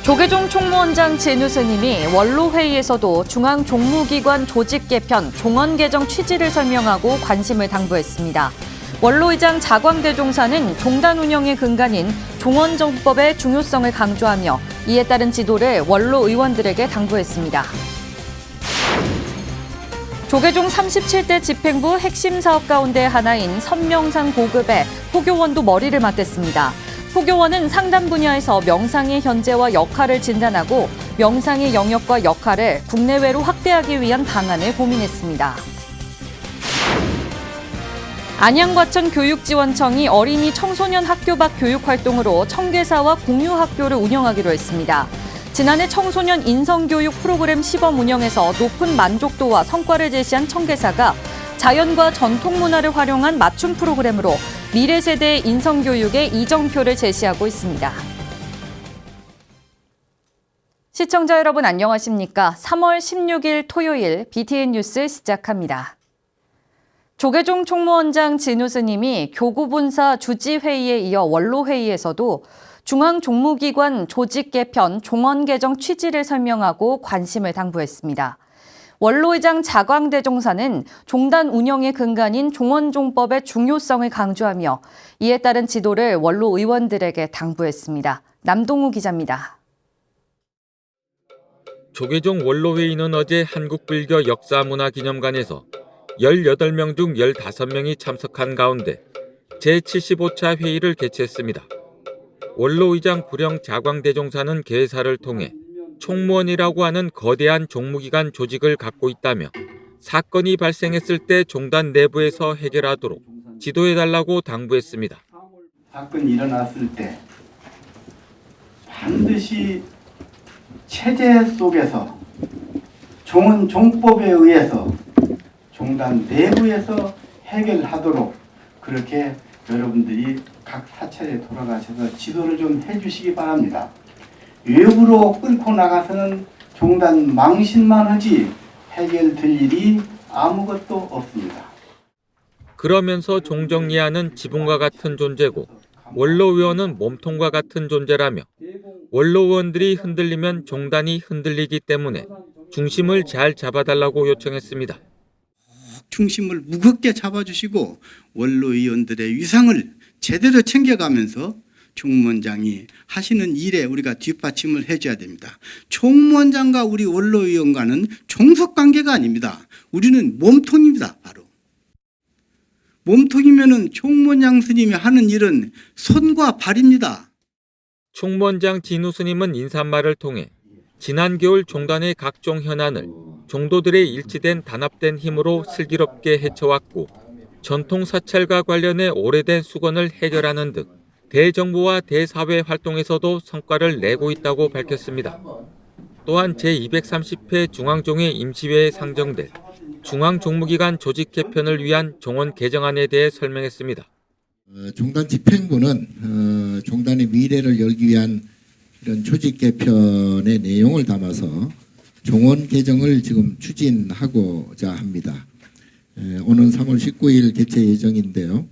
조계종 총무원장 진우 스님이 원로회의에서도 중앙종무기관 조직 개편, 종원 개정 취지를 설명하고 관심을 당부했습니다. 원로의장 자광대종사는 종단 운영의 근간인 종원정법의 중요성을 강조하며 이에 따른 지도를 원로 의원들에게 당부했습니다. 조계종 37대 집행부 핵심 사업 가운데 하나인 선명상 고급의 포교원도 머리를 맞댔습니다. 포교원은 상담 분야에서 명상의 현재와 역할을 진단하고 명상의 영역과 역할을 국내외로 확대하기 위한 방안을 고민했습니다. 안양과천 교육지원청이 어린이 청소년 학교 밖 교육활동으로 청계사와 공유학교를 운영하기로 했습니다. 지난해 청소년 인성교육 프로그램 시범 운영에서 높은 만족도와 성과를 제시한 청계사가 자연과 전통문화를 활용한 맞춤 프로그램으로 미래 세대의 인성교육에 이정표를 제시하고 있습니다. 시청자 여러분 안녕하십니까? 3월 16일 토요일 BTN 뉴스 시작합니다. 조계종 총무원장 진우 스님이 교구본사 주지회의에 이어 원로회의에서도 중앙종무기관 조직 개편, 종원 개정 취지를 설명하고 관심을 당부했습니다. 원로의장 자광대종사는 종단 운영의 근간인 종원종법의 중요성을 강조하며 이에 따른 지도를 원로 의원들에게 당부했습니다. 남동우 기자입니다. 조계종 원로회의는 어제 한국불교 역사문화기념관에서 18명 중 15명이 참석한 가운데 제75차 회의를 개최했습니다. 원로의장 불영 자광대종사는 개사를 통해 총무원이라고 하는 거대한 종무기관 조직을 갖고 있다며 사건이 발생했을 때 종단 내부에서 해결하도록 지도해달라고 당부했습니다. 사건이 일어났을 때 반드시 체제 속에서 종은 종법에 의해서 종단 내부에서 해결하도록 그렇게 여러분들이 각 사찰에 돌아가셔서 지도를 좀 해주시기 바랍니다. 외부로 끌고 나가서는 종단 망신만 하지 해결될 일이 아무것도 없습니다. 그러면서 종정리하는 지붕과 같은 존재고 원로의원은 몸통과 같은 존재라며 원로의원들이 흔들리면 종단이 흔들리기 때문에 중심을 잘 잡아달라고 요청했습니다. 중심을 무겁게 잡아주시고 원로의원들의 위상을 제대로 챙겨가면서 총무원장이 하시는 일에 우리가 뒷받침을 해줘야 됩니다. 총무원장과 우리 원로의원과는 종속관계가 아닙니다. 우리는 몸통입니다. 바로. 몸통이면은 총무원장 스님이 하는 일은 손과 발입니다. 총무원장 진우 스님은 인사말을 통해 지난 겨울 종단의 각종 현안을 종도들의 일치된 단합된 힘으로 슬기롭게 헤쳐왔고 전통 사찰과 관련해 오래된 수건을 해결하는 등 대정부와 대사회 활동에서도 성과를 내고 있다고 밝혔습니다. 또한 제230회 중앙종회 임시회에 상정될 중앙종무기관 조직 개편을 위한 종원 개정안에 대해 설명했습니다. 종단 집행부는 종단의 미래를 열기 위한 이런 조직 개편의 내용을 담아서 종원 개정을 지금 추진하고자 합니다. 오는 3월 19일 개최 예정인데요.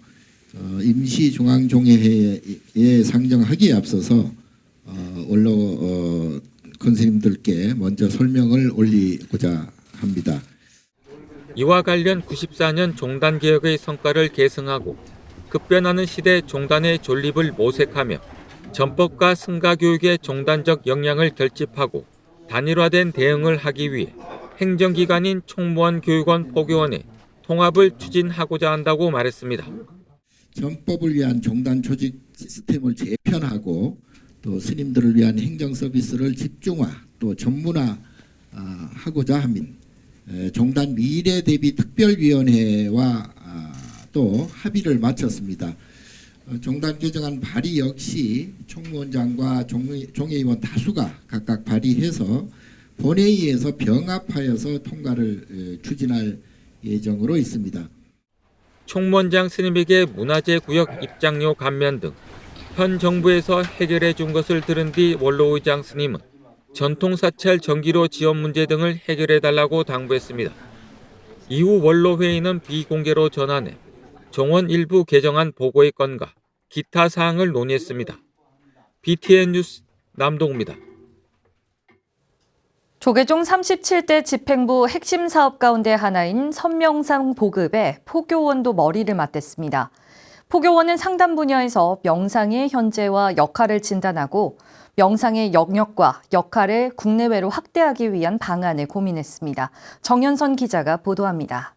임시중앙종회에 상정하기에 앞서서 원로 권스님들께 먼저 설명을 올리고자 합니다. 이와 관련 94년 종단개혁의 성과를 계승하고 급변하는 시대 종단의 존립을 모색하며 전법과 승가교육의 종단적 역량을 결집하고 단일화된 대응을 하기 위해 행정기관인 총무원 교육원 포교원의 통합을 추진하고자 한다고 말했습니다. 전법을 위한 종단 조직 시스템을 재편하고 또 스님들을 위한 행정 서비스를 집중화 또 전문화하고자 합니다. 종단 미래 대비 특별위원회와 또 합의를 마쳤습니다. 종단 개정안 발의 역시 총무원장과 종회의원 다수가 각각 발의해서 본회의에서 병합하여서 통과를 추진할 예정으로 있습니다. 총무원장 스님에게 문화재 구역 입장료 감면 등 현 정부에서 해결해 준 것을 들은 뒤 원로의장 스님은 전통사찰 전기료 지원 문제 등을 해결해 달라고 당부했습니다. 이후 원로회의는 비공개로 전환해 종원 일부 개정안 보고의 건과 기타 사항을 논의했습니다. BTN 뉴스 남동우입니다. 조계종 37대 집행부 핵심 사업 가운데 하나인 선명상 보급에 포교원도 머리를 맞댔습니다. 포교원은 상담 분야에서 명상의 현재와 역할을 진단하고 명상의 영역과 역할을 국내외로 확대하기 위한 방안을 고민했습니다. 정연선 기자가 보도합니다.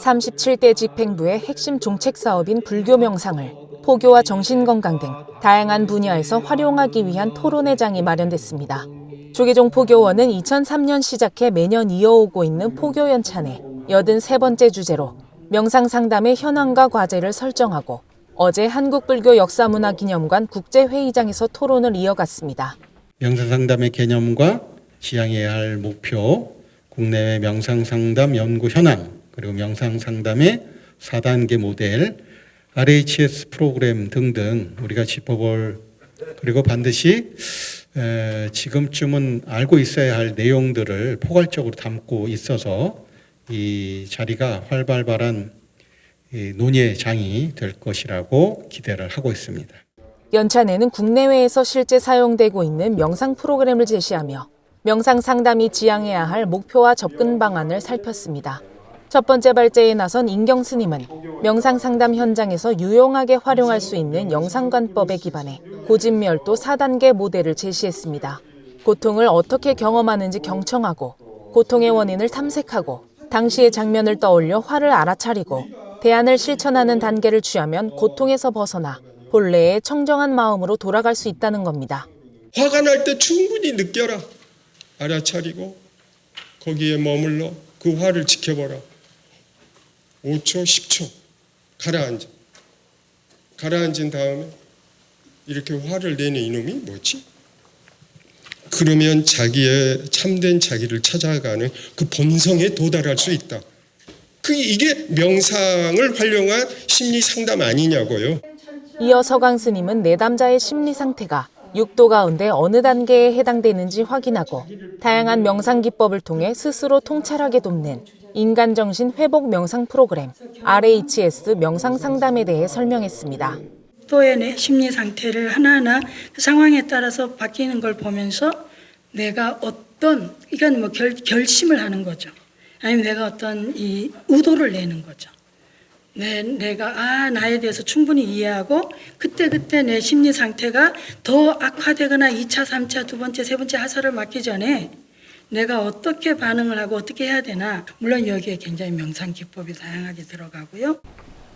37대 집행부의 핵심 종책 사업인 불교 명상을 포교와 정신건강 등 다양한 분야에서 활용하기 위한 토론회장이 마련됐습니다. 조계종 포교원은 2003년 시작해 매년 이어오고 있는 포교 연찬의 83번째 주제로 명상 상담의 현황과 과제를 설정하고 어제 한국불교역사문화기념관 국제회의장에서 토론을 이어갔습니다. 명상상담의 개념과 지향해야 할 목표, 국내외 명상상담 연구 현황, 그리고 명상상담의 4단계 모델, RHS 프로그램 등등 우리가 짚어볼, 그리고 반드시 지금쯤은 알고 있어야 할 내용들을 포괄적으로 담고 있어서 이 자리가 활발한 논의의 장이 될 것이라고 기대를 하고 있습니다. 연찬회는 국내외에서 실제 사용되고 있는 명상 프로그램을 제시하며 명상 상담이 지향해야 할 목표와 접근 방안을 살폈습니다. 첫 번째 발제에 나선 인경 스님은 명상 상담 현장에서 유용하게 활용할 수 있는 영상관법에 기반해 고진멸도 4단계 모델을 제시했습니다. 고통을 어떻게 경험하는지 경청하고 고통의 원인을 탐색하고 당시의 장면을 떠올려 화를 알아차리고 대안을 실천하는 단계를 취하면 고통에서 벗어나 본래의 청정한 마음으로 돌아갈 수 있다는 겁니다. 화가 날 때 충분히 느껴라. 알아차리고 거기에 머물러 그 화를 지켜보라. 5초, 10초 가라앉아. 가라앉은 다음에 이렇게 화를 내는 이놈이 뭐지? 그러면 자기의 참된 자기를 찾아가는 그 본성에 도달할 수 있다. 이게 명상을 활용한 심리 상담 아니냐고요. 이어 서강 스님은 내담자의 심리 상태가 6도 가운데 어느 단계에 해당되는지 확인하고 다양한 명상 기법을 통해 스스로 통찰하게 돕는 인간정신 회복 명상 프로그램 RHS 명상 상담에 대해 설명했습니다. 또의 내 심리 상태를 하나하나 상황에 따라서 바뀌는 걸 보면서 내가 이건 뭐 결심을 하는 거죠. 아니면 내가 어떤 이 의도를 내는 거죠. 내가 나에 대해서 충분히 이해하고 그때 내 심리 상태가 더 악화되거나 2차, 3차, 두 번째, 세 번째 하사를 맞기 전에 내가 어떻게 반응을 하고 어떻게 해야 되나. 물론 여기에 굉장히 명상 기법이 다양하게 들어가고요.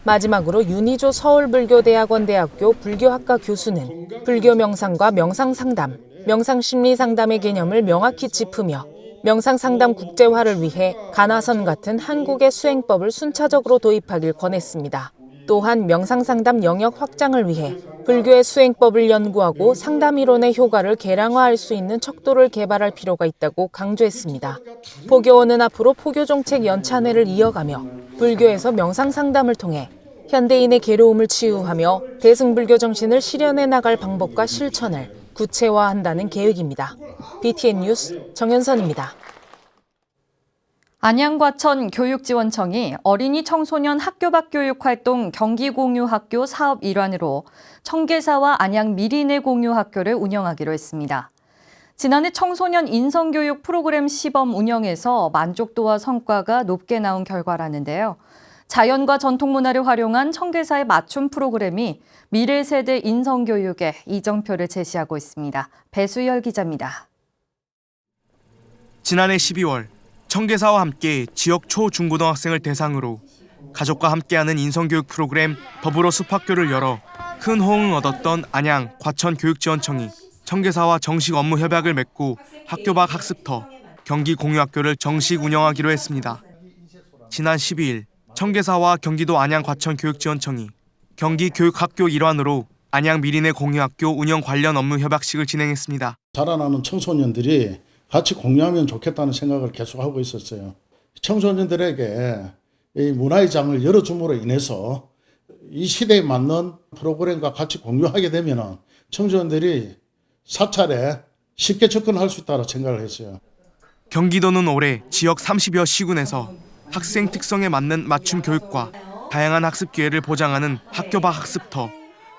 마지막으로 윤희조 서울불교대학원대학교 불교학과 교수는 불교 명상과 명상상담, 명상심리상담의 개념을 명확히 짚으며 명상상담 국제화를 위해 가나선 같은 한국의 수행법을 순차적으로 도입하길 권했습니다. 또한 명상상담 영역 확장을 위해 불교의 수행법을 연구하고 상담 이론의 효과를 계량화할 수 있는 척도를 개발할 필요가 있다고 강조했습니다. 포교원은 앞으로 포교정책 연찬회를 이어가며 불교에서 명상상담을 통해 현대인의 괴로움을 치유하며 대승불교 정신을 실현해 나갈 방법과 실천을 구체화한다는 계획입니다. BTN 뉴스 정연선입니다. 안양과천 교육지원청이 어린이 청소년 학교 밖 교육활동 경기공유학교 사업 일환으로 청계사와 안양 미리내 공유학교를 운영하기로 했습니다. 지난해 청소년 인성교육 프로그램 시범 운영에서 만족도와 성과가 높게 나온 결과라는데요. 자연과 전통문화를 활용한 청계사의 맞춤 프로그램이 미래 세대 인성교육에 이정표를 제시하고 있습니다. 배수열 기자입니다. 지난해 12월 청계사와 함께 지역 초, 중고등학생을 대상으로 가족과 함께하는 인성교육 프로그램 더불어 숲학교를 열어 큰 호응을 얻었던 안양 과천 교육지원청이 청계사와 정식 업무 협약을 맺고 학교 밖 학습터 경기 공유학교를 정식 운영하기로 했습니다. 지난 12일 청계사와 경기도 안양 과천 교육지원청이 경기 교육학교 일환으로 안양 미리내 공유학교 운영 관련 업무 협약식을 진행했습니다. 자라나는 청소년들이 같이 공유하면 좋겠다는 생각을 계속하고 있었어요. 청소년들에게 이 문화의 장을 열어줌으로 인해서 이 시대에 맞는 프로그램과 같이 공유하게 되면 청소년들이 사찰에 쉽게 접근할 수 있다고 생각을 했어요. 경기도는 올해 지역 30여 시군에서 학생 특성에 맞는 맞춤 교육과 다양한 학습 기회를 보장하는 학교 밖 학습터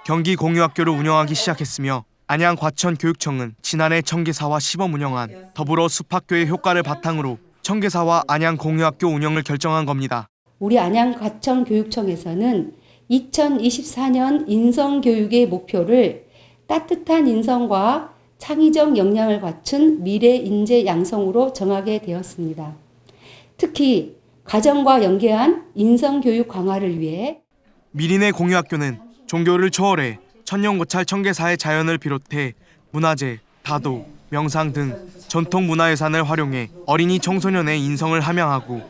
경기 공유학교를 운영하기 시작했으며 안양 과천교육청은 지난해 청계사와 시범 운영한 더불어 숲학교의 효과를 바탕으로 청계사와 안양 공유학교 운영을 결정한 겁니다. 우리 안양 과천교육청에서는 2024년 인성교육의 목표를 따뜻한 인성과 창의적 역량을 갖춘 미래 인재 양성으로 정하게 되었습니다. 특히 가정과 연계한 인성교육 강화를 위해 미리네 공유학교는 종교를 초월해 천년고찰 청계사의 자연을 비롯해 문화재, 다도, 명상 등 전통 문화유산을 활용해 어린이 청소년의 인성을 함양하고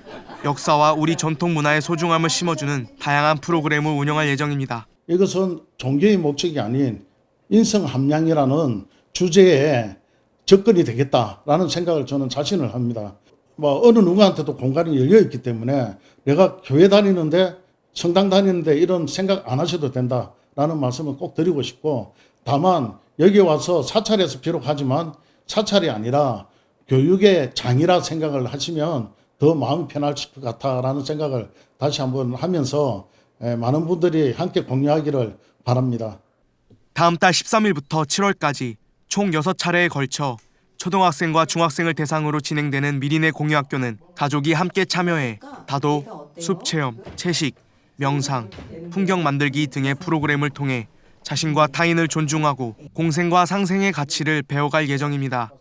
역사와 우리 전통 문화의 소중함을 심어주는 다양한 프로그램을 운영할 예정입니다. 이것은 종교의 목적이 아닌 인성 함양이라는 주제에 접근이 되겠다라는 생각을 저는 자신을 합니다. 어느 누구한테도 공간이 열려 있기 때문에 내가 교회 다니는데 성당 다니는데 이런 생각 안 하셔도 된다라는 말씀을 꼭 드리고 싶고, 다만 여기 와서 사찰에서 비록 하지만 사찰이 아니라 교육의 장이라 생각을 하시면 더 마음이 편하실 것 같다라는 생각을 다시 한번 하면서 많은 분들이 함께 공유하기를 바랍니다. 다음 달 13일부터 7월까지 총 6차례에 걸쳐 초등학생과 중학생을 대상으로 진행되는 미리네 공유학교는 가족이 함께 참여해 다도, 숲체험, 채식, 명상, 풍경 만들기 등의 프로그램을 통해 자신과 타인을 존중하고 공생과 상생의 가치를 배워갈 예정입니다.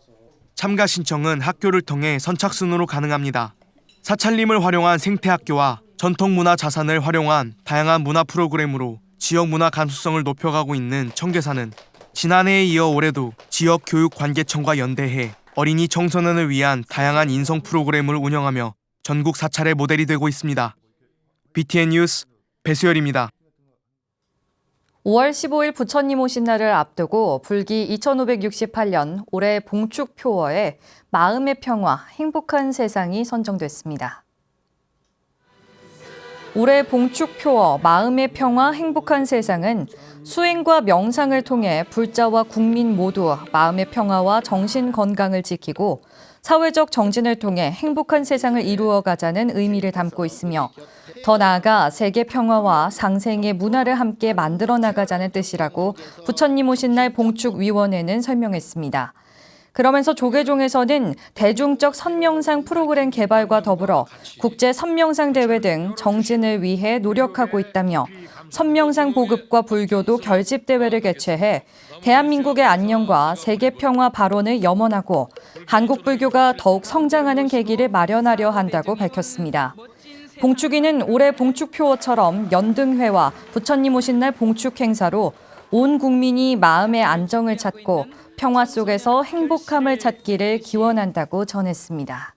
참가 신청은 학교를 통해 선착순으로 가능합니다. 사찰림을 활용한 생태학교와 전통문화 자산을 활용한 다양한 문화 프로그램으로 지역 문화 감수성을 높여가고 있는 청계사는 지난해에 이어 올해도 지역 교육관계청과 연대해 어린이 청소년을 위한 다양한 인성 프로그램을 운영하며 전국 사찰의 모델이 되고 있습니다. BTN 뉴스 배수열입니다. 5월 15일 부처님 오신 날을 앞두고 불기 2568년 올해 봉축표어에 마음의 평화, 행복한 세상이 선정됐습니다. 올해 봉축표어 마음의 평화, 행복한 세상은 수행과 명상을 통해 불자와 국민 모두 마음의 평화와 정신 건강을 지키고 사회적 정진을 통해 행복한 세상을 이루어가자는 의미를 담고 있으며 더 나아가 세계 평화와 상생의 문화를 함께 만들어 나가자는 뜻이라고 부처님 오신 날 봉축위원회는 설명했습니다. 그러면서 조계종에서는 대중적 선명상 프로그램 개발과 더불어 국제 선명상 대회 등 정진을 위해 노력하고 있다며 선명상 보급과 불교도 결집 대회를 개최해 대한민국의 안녕과 세계 평화 발원을 염원하고 한국 불교가 더욱 성장하는 계기를 마련하려 한다고 밝혔습니다. 봉축위는 올해 봉축표어처럼 연등회와 부처님 오신 날 봉축 행사로 온 국민이 마음의 안정을 찾고 평화 속에서 행복함을 찾기를 기원한다고 전했습니다.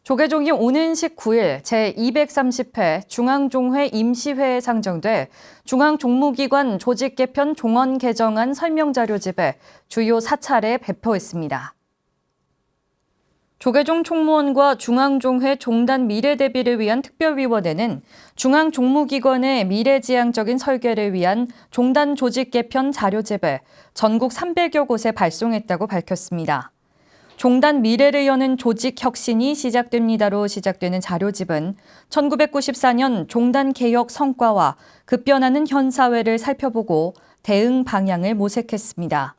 조계종이 오는 19일 제230회 중앙종회 임시회에 상정돼 중앙종무기관 조직개편 종언 개정안 설명자료집을 주요 4차례 배포했습니다. 조계종 총무원과 중앙종회 종단 미래 대비를 위한 특별위원회는 중앙종무기관의 미래지향적인 설계를 위한 종단 조직 개편 자료집을 전국 300여 곳에 발송했다고 밝혔습니다. 종단 미래를 여는 조직 혁신이 시작됩니다로 시작되는 자료집은 1994년 종단 개혁 성과와 급변하는 현 사회를 살펴보고 대응 방향을 모색했습니다.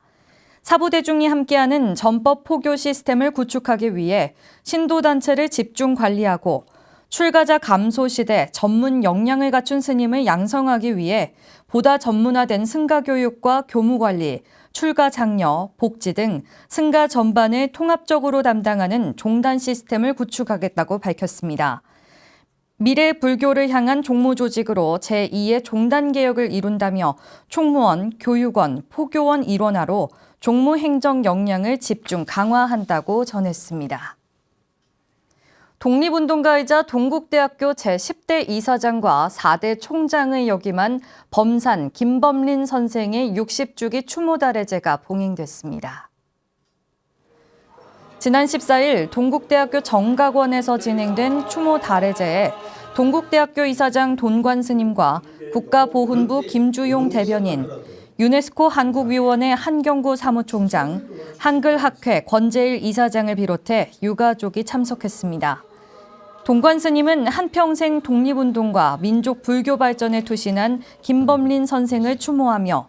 사부대중이 함께하는 전법 포교 시스템을 구축하기 위해 신도단체를 집중 관리하고 출가자 감소 시대 전문 역량을 갖춘 스님을 양성하기 위해 보다 전문화된 승가 교육과 교무 관리, 출가 장려, 복지 등 승가 전반을 통합적으로 담당하는 종단 시스템을 구축하겠다고 밝혔습니다. 미래 불교를 향한 종무조직으로 제2의 종단 개혁을 이룬다며 총무원, 교육원, 포교원 일원화로 종무행정 역량을 집중 강화한다고 전했습니다. 독립운동가이자 동국대학교 제10대 이사장과 4대 총장을 역임한 범산 김범린 선생의 60주기 추모달애제가 봉행됐습니다. 지난 14일 동국대학교 정각원에서 진행된 추모달애제에 동국대학교 이사장 돈관 스님과 국가보훈부 김주용 대변인, 유네스코 한국위원회 한경구 사무총장, 한글학회 권재일 이사장을 비롯해 유가족이 참석했습니다. 동관 스님은 한평생 독립운동과 민족 불교 발전에 투신한 김범린 선생을 추모하며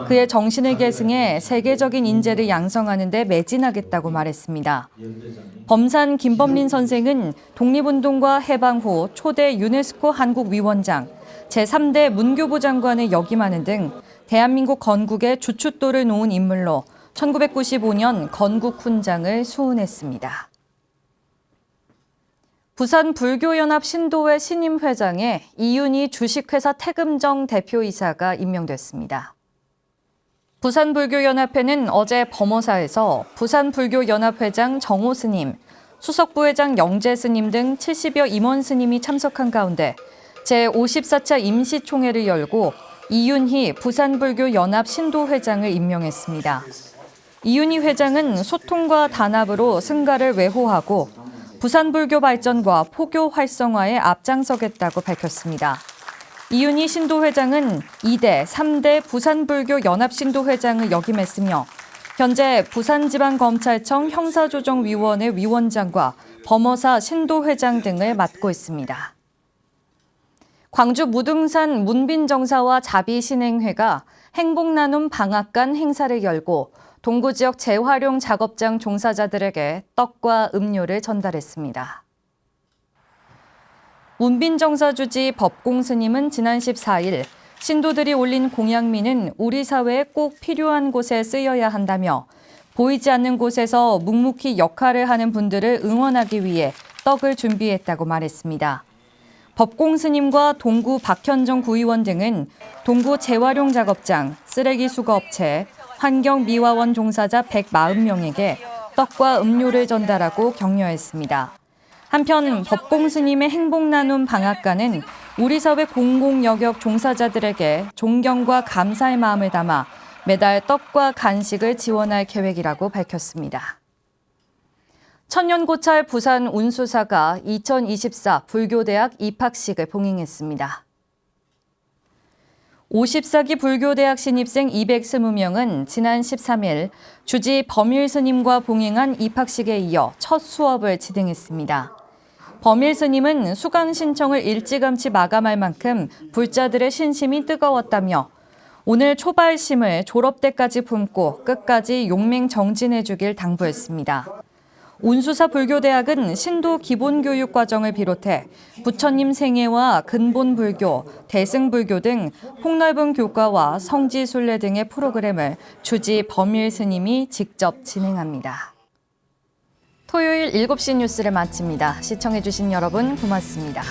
그의 정신을 계승해 세계적인 인재를 양성하는 데 매진하겠다고 말했습니다. 범산 김범린 선생은 독립운동과 해방 후 초대 유네스코 한국위원장, 제3대 문교부 장관을 역임하는 등 대한민국 건국의 주춧돌을 놓은 인물로 1995년 건국훈장을 수훈했습니다. 부산 불교연합 신도회 신임 회장에 이윤희 주식회사 태금정 대표이사가 임명됐습니다. 부산불교연합회는 어제 범어사에서 부산불교연합회장 정호 스님, 수석부회장 영재 스님 등 70여 임원 스님이 참석한 가운데 제54차 임시총회를 열고 이윤희 부산불교연합 신도회장을 임명했습니다. 이윤희 회장은 소통과 단합으로 승가를 외호하고 부산불교 발전과 포교 활성화에 앞장서겠다고 밝혔습니다. 이윤희 신도회장은 2대, 3대 부산불교연합신도회장을 역임했으며 현재 부산지방검찰청 형사조정위원회 위원장과 범어사 신도회장 등을 맡고 있습니다. 광주 무등산 문빈정사와 자비신행회가 행복나눔 방앗간 행사를 열고 동구 지역 재활용 작업장 종사자들에게 떡과 음료를 전달했습니다. 문빈정사 주지 법공스님은 지난 14일 신도들이 올린 공양미는 우리 사회에 꼭 필요한 곳에 쓰여야 한다며 보이지 않는 곳에서 묵묵히 역할을 하는 분들을 응원하기 위해 떡을 준비했다고 말했습니다. 법공스님과 동구 박현정 구의원 등은 동구 재활용 작업장, 쓰레기 수거업체, 환경미화원 종사자 140명에게 떡과 음료를 전달하고 격려했습니다. 한편 법공스님의 행복나눔 방앗간은 우리 사회 공공영역 종사자들에게 존경과 감사의 마음을 담아 매달 떡과 간식을 지원할 계획이라고 밝혔습니다. 천년고찰 부산 운수사가 2024 불교대학 입학식을 봉행했습니다. 54기 불교대학 신입생 220명은 지난 13일 주지 범일 스님과 봉행한 입학식에 이어 첫 수업을 진행했습니다. 범일 스님은 수강 신청을 일찌감치 마감할 만큼 불자들의 신심이 뜨거웠다며 오늘 초발심을 졸업 때까지 품고 끝까지 용맹 정진해 주길 당부했습니다. 운수사 불교대학은 신도 기본교육 과정을 비롯해 부처님 생애와 근본불교, 대승불교 등 폭넓은 교과와 성지순례 등의 프로그램을 주지 범일 스님이 직접 진행합니다. 토요일 7시 뉴스를 마칩니다. 시청해주신 여러분 고맙습니다.